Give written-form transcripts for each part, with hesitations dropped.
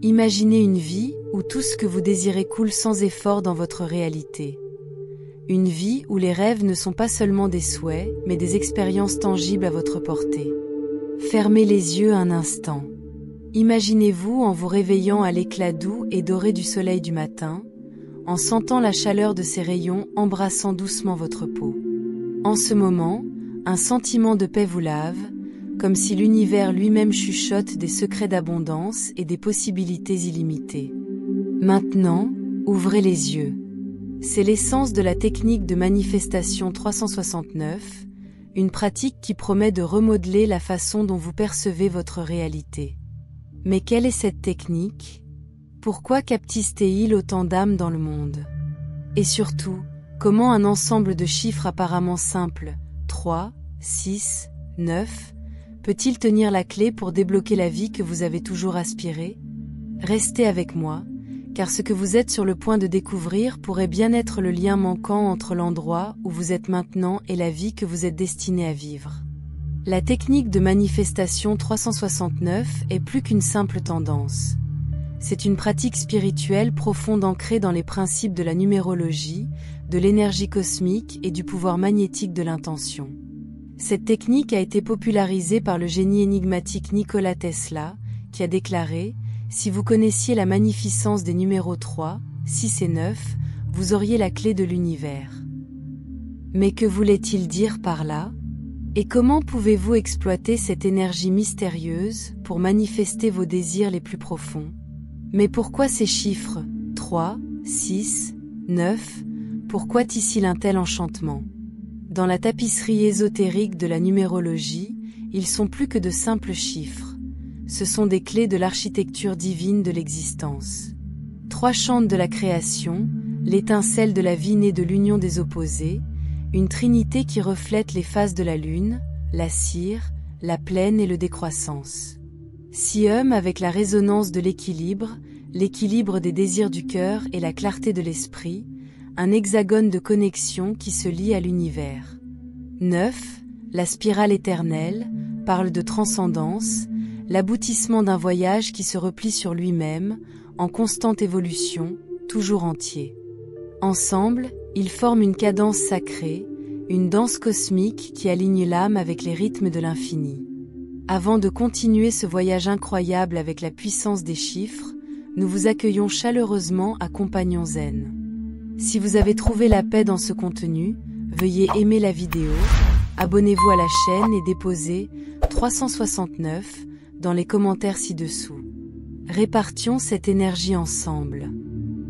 Imaginez une vie où tout ce que vous désirez coule sans effort dans votre réalité. Une vie où les rêves ne sont pas seulement des souhaits, mais des expériences tangibles à votre portée. Fermez les yeux un instant. Imaginez-vous en vous réveillant à l'éclat doux et doré du soleil du matin, en sentant la chaleur de ses rayons embrassant doucement votre peau. En ce moment, un sentiment de paix vous lave, comme si l'univers lui-même chuchote des secrets d'abondance et des possibilités illimitées. Maintenant, ouvrez les yeux. C'est l'essence de la technique de manifestation 369, une pratique qui promet de remodeler la façon dont vous percevez votre réalité. Mais quelle est cette technique? Pourquoi captive-t-elle autant d'âmes dans le monde? Et surtout, comment un ensemble de chiffres apparemment simples, 3, 6, 9, peut-il tenir la clé pour débloquer la vie que vous avez toujours aspirée? Restez avec moi, car ce que vous êtes sur le point de découvrir pourrait bien être le lien manquant entre l'endroit où vous êtes maintenant et la vie que vous êtes destiné à vivre. La technique de manifestation 369 est plus qu'une simple tendance. C'est une pratique spirituelle profonde ancrée dans les principes de la numérologie, de l'énergie cosmique et du pouvoir magnétique de l'intention. Cette technique a été popularisée par le génie énigmatique Nikola Tesla, qui a déclaré « Si vous connaissiez la magnificence des numéros 3, 6 et 9, vous auriez la clé de l'univers. » Mais que voulait-il dire par là? Et comment pouvez-vous exploiter cette énergie mystérieuse pour manifester vos désirs les plus profonds? Mais pourquoi ces chiffres 3, 6, 9, pourquoi tisse-t-il un tel enchantement? Dans la tapisserie ésotérique de la numérologie, ils sont plus que de simples chiffres. Ce sont des clés de l'architecture divine de l'existence. 3 chantres de la création, l'étincelle de la vie née de l'union des opposés, une trinité qui reflète les phases de la lune, la cire, la pleine et le décroissance. Sium avec la résonance de l'équilibre des désirs du cœur et la clarté de l'esprit, un hexagone de connexion qui se lie à l'univers. 9, la spirale éternelle, parle de transcendance, l'aboutissement d'un voyage qui se replie sur lui-même, en constante évolution, toujours entier. Ensemble, ils forment une cadence sacrée, une danse cosmique qui aligne l'âme avec les rythmes de l'infini. Avant de continuer ce voyage incroyable avec la puissance des chiffres, nous vous accueillons chaleureusement à Compagnon Zen. Si vous avez trouvé la paix dans ce contenu, veuillez aimer la vidéo, abonnez-vous à la chaîne et déposez 369 dans les commentaires ci-dessous. Répartions cette énergie ensemble.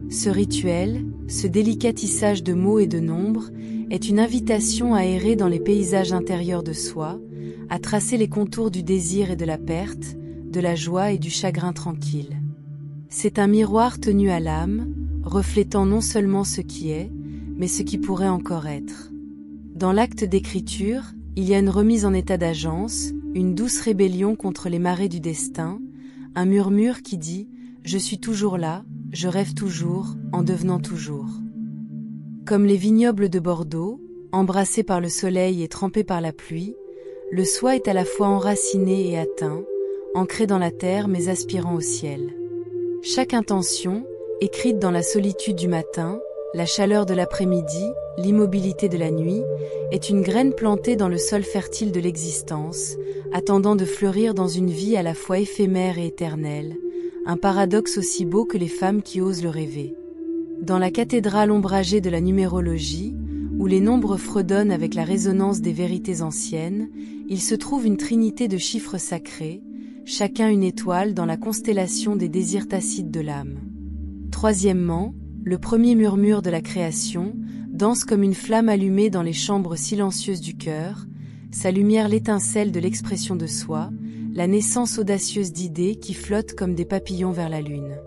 Ce rituel, ce délicat tissage de mots et de nombres, est une invitation à errer dans les paysages intérieurs de soi, à tracer les contours du désir et de la perte, de la joie et du chagrin tranquille. C'est un miroir tenu à l'âme, reflétant non seulement ce qui est, mais ce qui pourrait encore être. Dans l'acte d'écriture, il y a une remise en état d'agence, une douce rébellion contre les marées du destin, un murmure qui dit « Je suis toujours là, je rêve toujours, en devenant toujours ». Comme les vignobles de Bordeaux, embrassés par le soleil et trempés par la pluie, le soi est à la fois enraciné et atteint, ancré dans la terre mais aspirant au ciel. Chaque intention, écrite dans la solitude du matin, la chaleur de l'après-midi, l'immobilité de la nuit, est une graine plantée dans le sol fertile de l'existence, attendant de fleurir dans une vie à la fois éphémère et éternelle, un paradoxe aussi beau que les femmes qui osent le rêver. Dans la cathédrale ombragée de la numérologie, où les nombres fredonnent avec la résonance des vérités anciennes, il se trouve une trinité de chiffres sacrés, chacun une étoile dans la constellation des désirs tacites de l'âme. Troisièmement, le premier murmure de la création danse comme une flamme allumée dans les chambres silencieuses du cœur, sa lumière l'étincelle de l'expression de soi, la naissance audacieuse d'idées qui flottent comme des papillons vers la lune.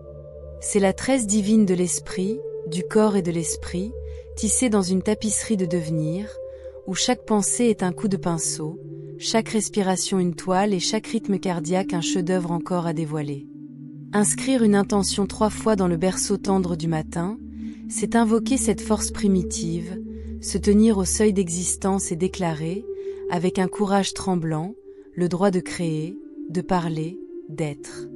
C'est la tresse divine de l'esprit, du corps et de l'esprit, tissée dans une tapisserie de devenir, où chaque pensée est un coup de pinceau, chaque respiration une toile et chaque rythme cardiaque un chef-d'œuvre encore à dévoiler. Inscrire une intention 3 fois dans le berceau tendre du matin, c'est invoquer cette force primitive, se tenir au seuil d'existence et déclarer, avec un courage tremblant, le droit de créer, de parler, d'être.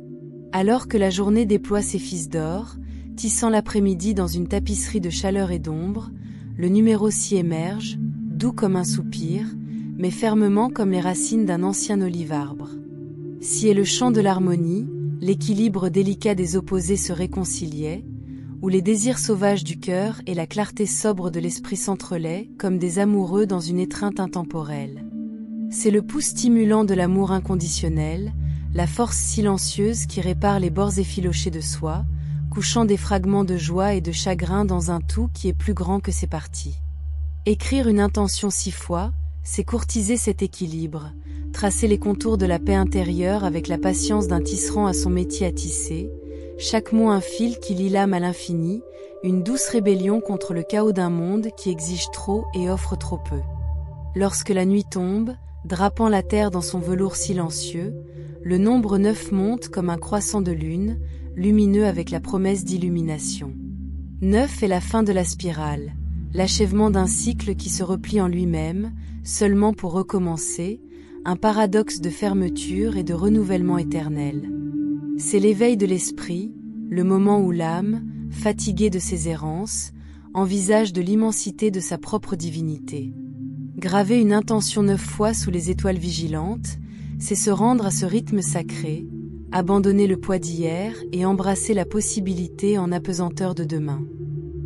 Alors que la journée déploie ses fils d'or, tissant l'après-midi dans une tapisserie de chaleur et d'ombre, le numéro 6 émerge, doux comme un soupir, mais fermement comme les racines d'un ancien olive-arbre. Si est le chant de l'harmonie, l'équilibre délicat des opposés se réconciliait, où les désirs sauvages du cœur et la clarté sobre de l'esprit s'entrelaient, comme des amoureux dans une étreinte intemporelle. C'est le pouls stimulant de l'amour inconditionnel, la force silencieuse qui répare les bords effilochés de soi, couchant des fragments de joie et de chagrin dans un tout qui est plus grand que ses parties. Écrire une intention 6 fois, c'est courtiser cet équilibre, tracer les contours de la paix intérieure avec la patience d'un tisserand à son métier à tisser, chaque mot un fil qui lie l'âme à l'infini, une douce rébellion contre le chaos d'un monde qui exige trop et offre trop peu. Lorsque la nuit tombe, drapant la terre dans son velours silencieux, le nombre 9 monte comme un croissant de lune, lumineux avec la promesse d'illumination. 9 est la fin de la spirale, l'achèvement d'un cycle qui se replie en lui-même, seulement pour recommencer, un paradoxe de fermeture et de renouvellement éternel. C'est l'éveil de l'esprit, le moment où l'âme, fatiguée de ses errances, envisage de l'immensité de sa propre divinité. Graver une intention 9 fois sous les étoiles vigilantes, c'est se rendre à ce rythme sacré, abandonner le poids d'hier et embrasser la possibilité en apesanteur de demain.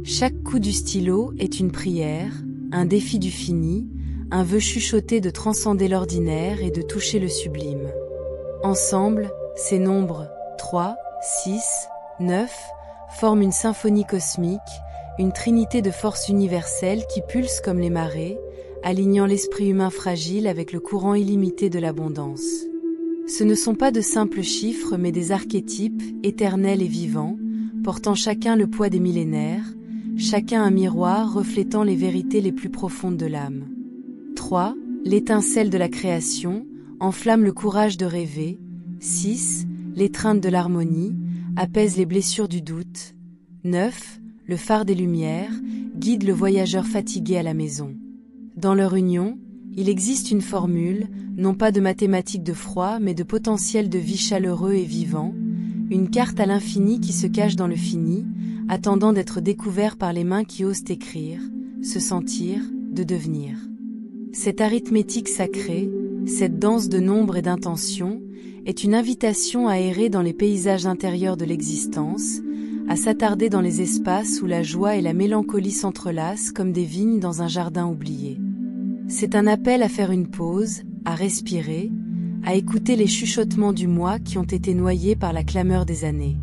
Chaque coup du stylo est une prière, un défi du fini, un vœu chuchoté de transcender l'ordinaire et de toucher le sublime. Ensemble, ces nombres 3, 6, 9 forment une symphonie cosmique, une trinité de forces universelles qui pulsent comme les marées, alignant l'esprit humain fragile avec le courant illimité de l'abondance. Ce ne sont pas de simples chiffres mais des archétypes, éternels et vivants, portant chacun le poids des millénaires, chacun un miroir reflétant les vérités les plus profondes de l'âme. 3. L'étincelle de la création, enflamme le courage de rêver. 6. L'étreinte de l'harmonie, apaise les blessures du doute. 9. Le phare des lumières, guide le voyageur fatigué à la maison. Dans leur union, il existe une formule, non pas de mathématiques de froid, mais de potentiel de vie chaleureux et vivant, une carte à l'infini qui se cache dans le fini, attendant d'être découvert par les mains qui osent écrire, se sentir, de devenir. Cette arithmétique sacrée, cette danse de nombres et d'intentions, est une invitation à errer dans les paysages intérieurs de l'existence, à s'attarder dans les espaces où la joie et la mélancolie s'entrelacent comme des vignes dans un jardin oublié. C'est un appel à faire une pause, à respirer, à écouter les chuchotements du moi qui ont été noyés par la clameur des années.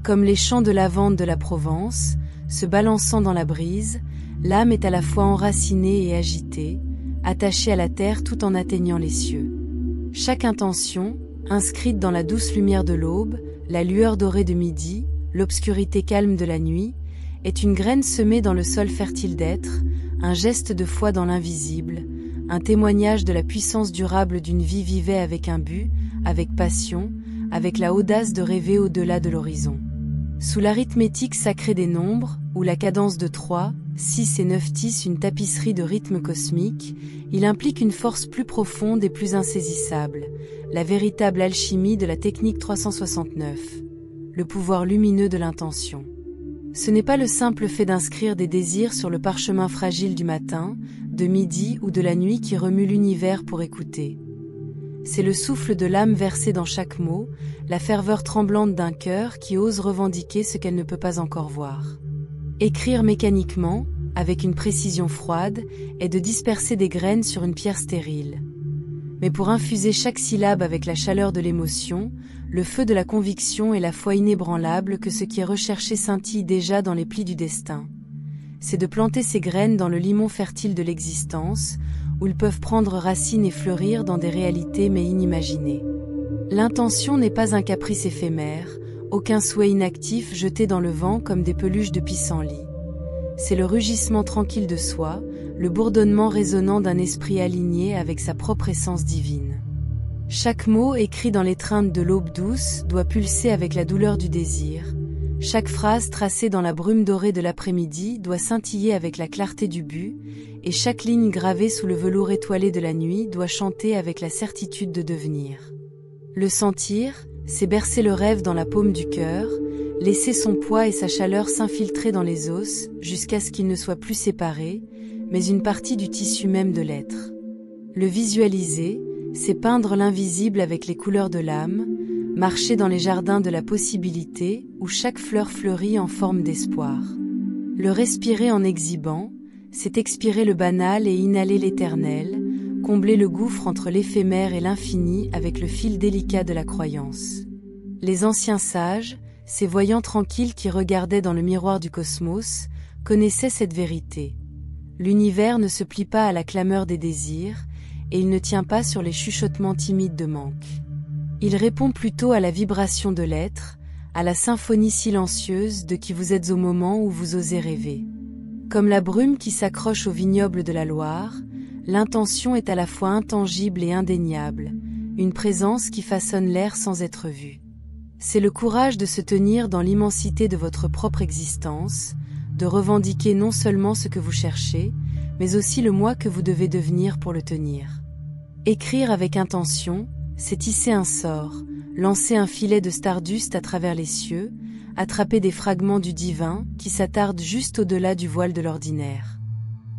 Comme les chants de lavande de la Provence, se balançant dans la brise, l'âme est à la fois enracinée et agitée, attachée à la terre tout en atteignant les cieux. Chaque intention, inscrite dans la douce lumière de l'aube, la lueur dorée de midi, l'obscurité calme de la nuit, est une graine semée dans le sol fertile d'être, un geste de foi dans l'invisible, un témoignage de la puissance durable d'une vie vivée avec un but, avec passion, avec la audace de rêver au-delà de l'horizon. Sous l'arithmétique sacrée des nombres, où la cadence de 3, 6 et 9 tisse une tapisserie de rythmes cosmiques, il implique une force plus profonde et plus insaisissable, la véritable alchimie de la technique 369, le pouvoir lumineux de l'intention. Ce n'est pas le simple fait d'inscrire des désirs sur le parchemin fragile du matin, de midi ou de la nuit qui remue l'univers pour écouter. C'est le souffle de l'âme versé dans chaque mot, la ferveur tremblante d'un cœur qui ose revendiquer ce qu'elle ne peut pas encore voir. Écrire mécaniquement, avec une précision froide, est de disperser des graines sur une pierre stérile. Mais pour infuser chaque syllabe avec la chaleur de l'émotion, le feu de la conviction et la foi inébranlable que ce qui est recherché scintille déjà dans les plis du destin. C'est de planter ces graines dans le limon fertile de l'existence, où ils peuvent prendre racine et fleurir dans des réalités mais inimaginées. L'intention n'est pas un caprice éphémère, aucun souhait inactif jeté dans le vent comme des peluches de pissenlit. C'est le rugissement tranquille de soi, le bourdonnement résonnant d'un esprit aligné avec sa propre essence divine. Chaque mot écrit dans l'étreinte de l'aube douce doit pulser avec la douleur du désir. Chaque phrase tracée dans la brume dorée de l'après-midi doit scintiller avec la clarté du but, et chaque ligne gravée sous le velours étoilé de la nuit doit chanter avec la certitude de devenir. Le sentir, c'est bercer le rêve dans la paume du cœur, laisser son poids et sa chaleur s'infiltrer dans les os jusqu'à ce qu'ils ne soient plus séparés, mais une partie du tissu même de l'être. Le visualiser, c'est peindre l'invisible avec les couleurs de l'âme, marcher dans les jardins de la possibilité où chaque fleur fleurit en forme d'espoir. Le respirer en exhibant, c'est expirer le banal et inhaler l'éternel, combler le gouffre entre l'éphémère et l'infini avec le fil délicat de la croyance. Les anciens sages, ces voyants tranquilles qui regardaient dans le miroir du cosmos, connaissaient cette vérité. L'univers ne se plie pas à la clameur des désirs, et il ne tient pas sur les chuchotements timides de manque. Il répond plutôt à la vibration de l'être, à la symphonie silencieuse de qui vous êtes au moment où vous osez rêver. Comme la brume qui s'accroche au vignoble de la Loire, l'intention est à la fois intangible et indéniable, une présence qui façonne l'air sans être vue. C'est le courage de se tenir dans l'immensité de votre propre existence, de revendiquer non seulement ce que vous cherchez, mais aussi le moi que vous devez devenir pour le tenir. Écrire avec intention, c'est tisser un sort, lancer un filet de stardust à travers les cieux, attraper des fragments du divin qui s'attardent juste au-delà du voile de l'ordinaire.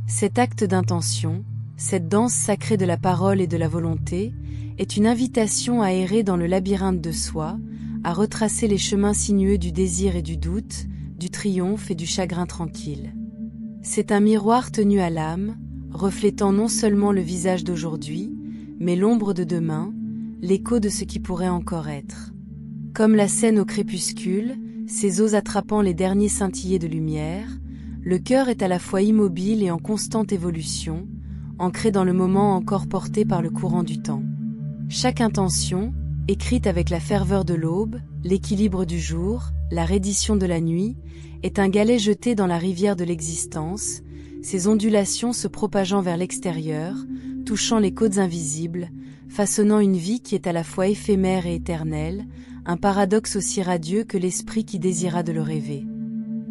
Cet acte d'intention, cette danse sacrée de la parole et de la volonté, est une invitation à errer dans le labyrinthe de soi, à retracer les chemins sinueux du désir et du doute, du triomphe et du chagrin tranquille. C'est un miroir tenu à l'âme, reflétant non seulement le visage d'aujourd'hui, mais l'ombre de demain, l'écho de ce qui pourrait encore être. Comme la scène au crépuscule, ses eaux attrapant les derniers scintillés de lumière, le cœur est à la fois immobile et en constante évolution, ancré dans le moment encore porté par le courant du temps. Chaque intention, écrite avec la ferveur de l'aube, l'équilibre du jour, la reddition de la nuit, est un galet jeté dans la rivière de l'existence, ses ondulations se propageant vers l'extérieur, touchant les côtes invisibles, façonnant une vie qui est à la fois éphémère et éternelle, un paradoxe aussi radieux que l'esprit qui désira de le rêver.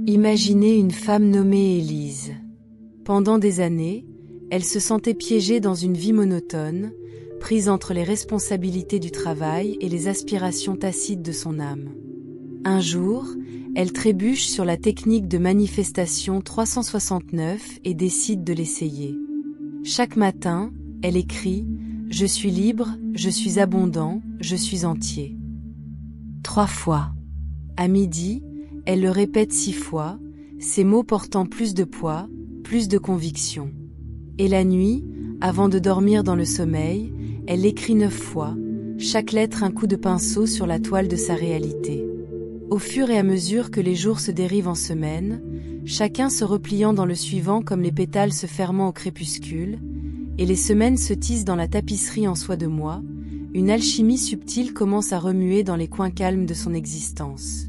Imaginez une femme nommée Élise. Pendant des années, elle se sentait piégée dans une vie monotone, prise entre les responsabilités du travail et les aspirations tacites de son âme. Un jour, elle trébuche sur la technique de manifestation 369 et décide de l'essayer. Chaque matin, elle écrit « Je suis libre, je suis abondant, je suis entier ». 3 fois. À midi, elle le répète 6 fois, ces mots portant plus de poids, plus de conviction. Et la nuit, avant de dormir dans le sommeil, elle l'écrit 9 fois, chaque lettre un coup de pinceau sur la toile de sa réalité. Au fur et à mesure que les jours se dérivent en semaines, chacun se repliant dans le suivant comme les pétales se fermant au crépuscule, et les semaines se tissent dans la tapisserie en soie de mois, une alchimie subtile commence à remuer dans les coins calmes de son existence.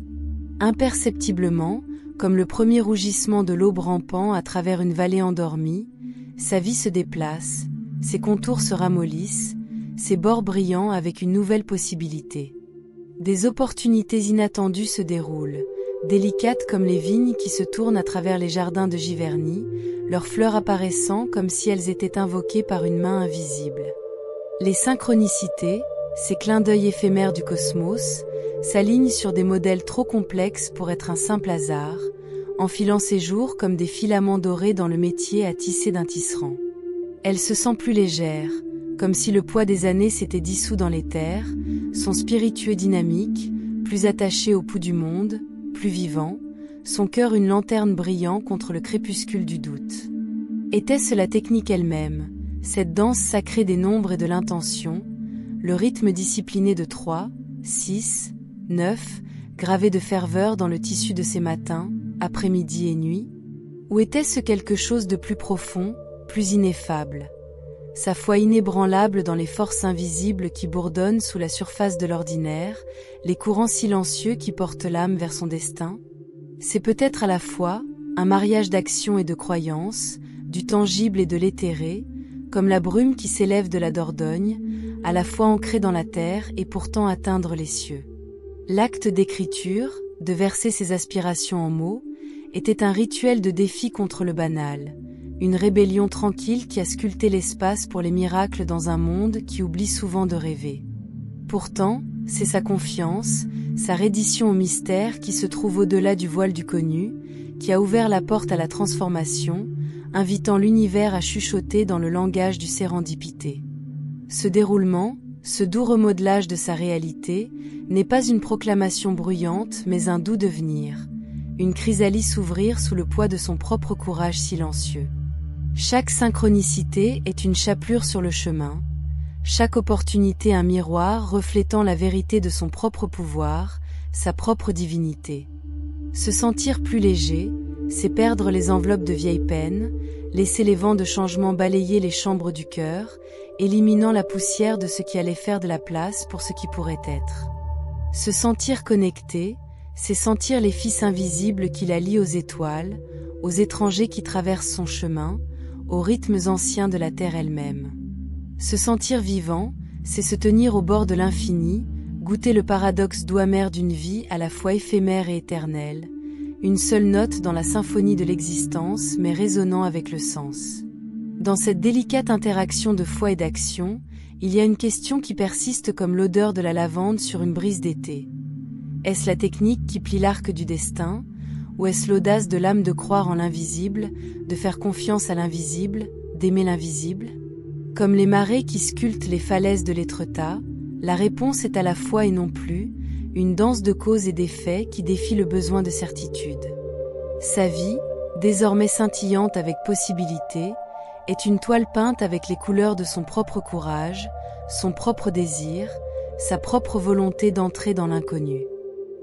Imperceptiblement, comme le premier rougissement de l'aube rampant à travers une vallée endormie, sa vie se déplace, ses contours se ramollissent, ses bords brillants avec une nouvelle possibilité. Des opportunités inattendues se déroulent, délicates comme les vignes qui se tournent à travers les jardins de Giverny, leurs fleurs apparaissant comme si elles étaient invoquées par une main invisible. Les synchronicités, ces clins d'œil éphémères du cosmos, s'alignent sur des modèles trop complexes pour être un simple hasard, enfilant ses jours comme des filaments dorés dans le métier à tisser d'un tisserand. Elle se sent plus légère, comme si le poids des années s'était dissous dans l'éther, son spiritueux dynamique, plus attaché au pouls du monde, plus vivant, son cœur une lanterne brillant contre le crépuscule du doute. Était-ce la technique elle-même, cette danse sacrée des nombres et de l'intention, le rythme discipliné de 3, 6, 9, gravé de ferveur dans le tissu de ses matins, après-midi et nuit? Ou était-ce quelque chose de plus profond, plus ineffable? Sa foi inébranlable dans les forces invisibles qui bourdonnent sous la surface de l'ordinaire, les courants silencieux qui portent l'âme vers son destin? C'est peut-être à la fois un mariage d'action et de croyance, du tangible et de l'éthéré, comme la brume qui s'élève de la Dordogne, à la fois ancrée dans la terre et pourtant atteindre les cieux. L'acte d'écriture, de verser ses aspirations en mots, était un rituel de défi contre le banal, une rébellion tranquille qui a sculpté l'espace pour les miracles dans un monde qui oublie souvent de rêver. Pourtant, c'est sa confiance, sa reddition au mystère qui se trouve au-delà du voile du connu, qui a ouvert la porte à la transformation, invitant l'univers à chuchoter dans le langage du sérendipité. Ce déroulement, ce doux remodelage de sa réalité, n'est pas une proclamation bruyante mais un doux devenir, une chrysalide s'ouvrir sous le poids de son propre courage silencieux. Chaque synchronicité est une chapelure sur le chemin, chaque opportunité un miroir reflétant la vérité de son propre pouvoir, sa propre divinité. Se sentir plus léger, c'est perdre les enveloppes de vieilles peines, laisser les vents de changement balayer les chambres du cœur, éliminant la poussière de ce qui allait faire de la place pour ce qui pourrait être. Se sentir connecté, c'est sentir les fils invisibles qui la lient aux étoiles, aux étrangers qui traversent son chemin, aux rythmes anciens de la terre elle-même. Se sentir vivant, c'est se tenir au bord de l'infini, goûter le paradoxe doux amer d'une vie à la fois éphémère et éternelle, une seule note dans la symphonie de l'existence mais résonnant avec le sens. Dans cette délicate interaction de foi et d'action, il y a une question qui persiste comme l'odeur de la lavande sur une brise d'été. Est-ce la technique qui plie l'arc du destin, ou est-ce l'audace de l'âme de croire en l'invisible, de faire confiance à l'invisible, d'aimer l'invisible? Comme les marées qui sculptent les falaises de l'Étretat, la réponse est à la fois et non plus, une danse de causes et d'effets qui défie le besoin de certitude. Sa vie, désormais scintillante avec possibilité, est une toile peinte avec les couleurs de son propre courage, son propre désir, sa propre volonté d'entrer dans l'inconnu.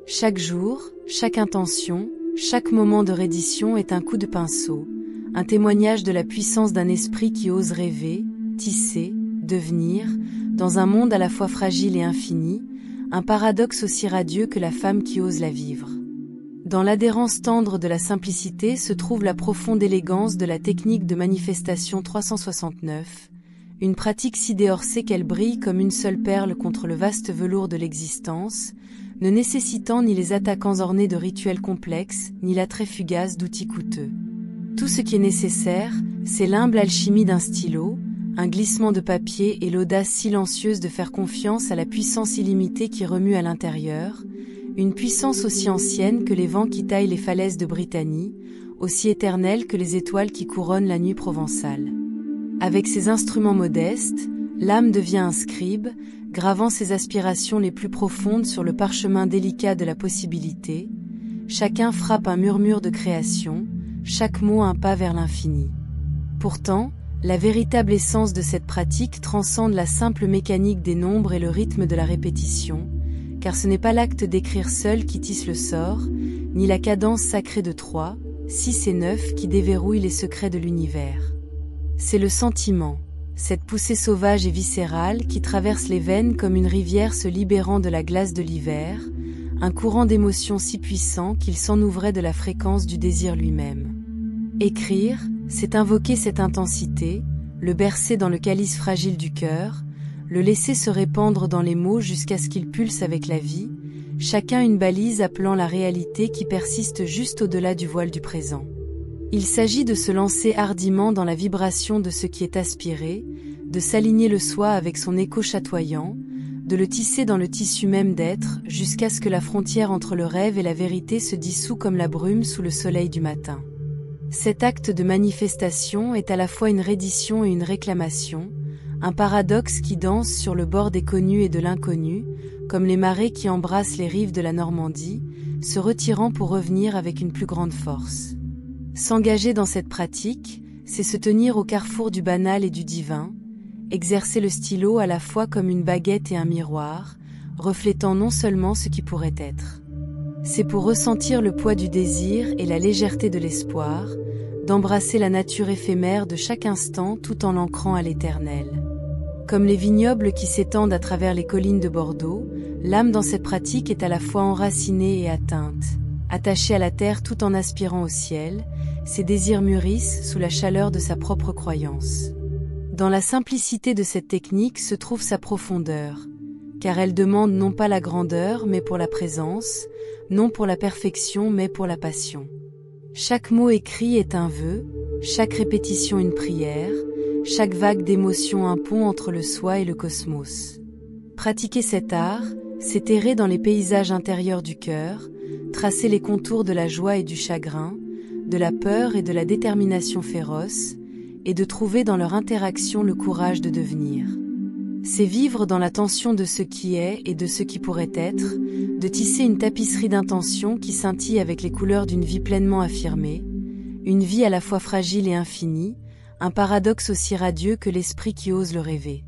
Chaque jour, chaque intention, chaque moment de reddition est un coup de pinceau, un témoignage de la puissance d'un esprit qui ose rêver, tisser, devenir, dans un monde à la fois fragile et infini, un paradoxe aussi radieux que la femme qui ose la vivre. Dans l'adhérence tendre de la simplicité se trouve la profonde élégance de la technique de manifestation 369, une pratique si déhorsée qu'elle brille comme une seule perle contre le vaste velours de l'existence, ne nécessitant ni les attaquants ornés de rituels complexes, ni l'attrait fugace d'outils coûteux. Tout ce qui est nécessaire, c'est l'humble alchimie d'un stylo, un glissement de papier et l'audace silencieuse de faire confiance à la puissance illimitée qui remue à l'intérieur, une puissance aussi ancienne que les vents qui taillent les falaises de Brittanie, aussi éternelle que les étoiles qui couronnent la nuit provençale. Avec ses instruments modestes, l'âme devient un scribe, gravant ses aspirations les plus profondes sur le parchemin délicat de la possibilité. Chacun frappe un murmure de création, chaque mot un pas vers l'infini. Pourtant, la véritable essence de cette pratique transcende la simple mécanique des nombres et le rythme de la répétition, car ce n'est pas l'acte d'écrire seul qui tisse le sort, ni la cadence sacrée de 3, 6 et 9 qui déverrouille les secrets de l'univers. C'est le sentiment, cette poussée sauvage et viscérale qui traverse les veines comme une rivière se libérant de la glace de l'hiver, un courant d'émotions si puissant qu'il s'enouvrait de la fréquence du désir lui-même. Écrire, c'est invoquer cette intensité, le bercer dans le calice fragile du cœur, le laisser se répandre dans les mots jusqu'à ce qu'il pulse avec la vie, chacun une balise appelant la réalité qui persiste juste au-delà du voile du présent. Il s'agit de se lancer hardiment dans la vibration de ce qui est aspiré, de s'aligner le soi avec son écho chatoyant, de le tisser dans le tissu même d'être, jusqu'à ce que la frontière entre le rêve et la vérité se dissout comme la brume sous le soleil du matin. Cet acte de manifestation est à la fois une reddition et une réclamation, un paradoxe qui danse sur le bord des connus et de l'inconnu, comme les marées qui embrassent les rives de la Normandie, se retirant pour revenir avec une plus grande force. S'engager dans cette pratique, c'est se tenir au carrefour du banal et du divin, exercer le stylo à la fois comme une baguette et un miroir, reflétant non seulement ce qui pourrait être. C'est pour ressentir le poids du désir et la légèreté de l'espoir, d'embrasser la nature éphémère de chaque instant tout en l'ancrant à l'éternel. Comme les vignobles qui s'étendent à travers les collines de Bordeaux, l'âme dans cette pratique est à la fois enracinée et atteinte, attachée à la terre tout en aspirant au ciel, ses désirs mûrissent sous la chaleur de sa propre croyance. Dans la simplicité de cette technique se trouve sa profondeur, car elle demande non pas la grandeur mais pour la présence, non pour la perfection mais pour la passion. Chaque mot écrit est un vœu, chaque répétition une prière, chaque vague d'émotion un pont entre le soi et le cosmos. Pratiquer cet art, c'est errer dans les paysages intérieurs du cœur, tracer les contours de la joie et du chagrin, de la peur et de la détermination féroce, et de trouver dans leur interaction le courage de devenir. C'est vivre dans la tension de ce qui est et de ce qui pourrait être, de tisser une tapisserie d'intentions qui scintille avec les couleurs d'une vie pleinement affirmée, une vie à la fois fragile et infinie, un paradoxe aussi radieux que l'esprit qui ose le rêver.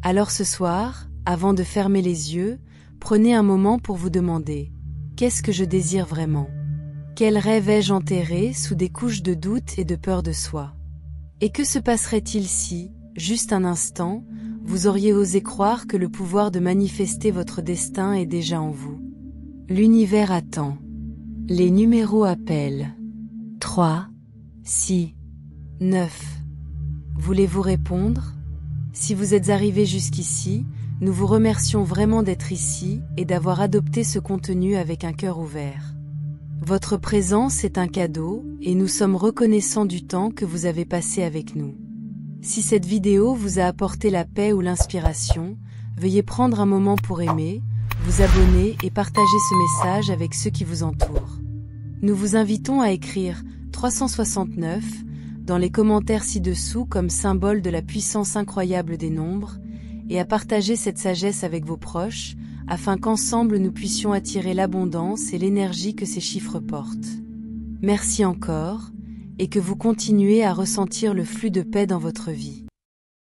Alors ce soir, avant de fermer les yeux, prenez un moment pour vous demander « Qu'est-ce que je désire vraiment ? Quel rêve ai-je enterré sous des couches de doute et de peur de soi ? Et que se passerait-il si, juste un instant, vous auriez osé croire que le pouvoir de manifester votre destin est déjà en vous ? L'univers attend. Les numéros appellent. 3, 6, 9. Voulez-vous répondre ? Si vous êtes arrivé jusqu'ici, nous vous remercions vraiment d'être ici et d'avoir adopté ce contenu avec un cœur ouvert. Votre présence est un cadeau et nous sommes reconnaissants du temps que vous avez passé avec nous. Si cette vidéo vous a apporté la paix ou l'inspiration, veuillez prendre un moment pour aimer, vous abonner et partager ce message avec ceux qui vous entourent. Nous vous invitons à écrire 369 dans les commentaires ci-dessous comme symbole de la puissance incroyable des nombres et à partager cette sagesse avec vos proches afin qu'ensemble nous puissions attirer l'abondance et l'énergie que ces chiffres portent. Merci encore et que vous continuez à ressentir le flux de paix dans votre vie.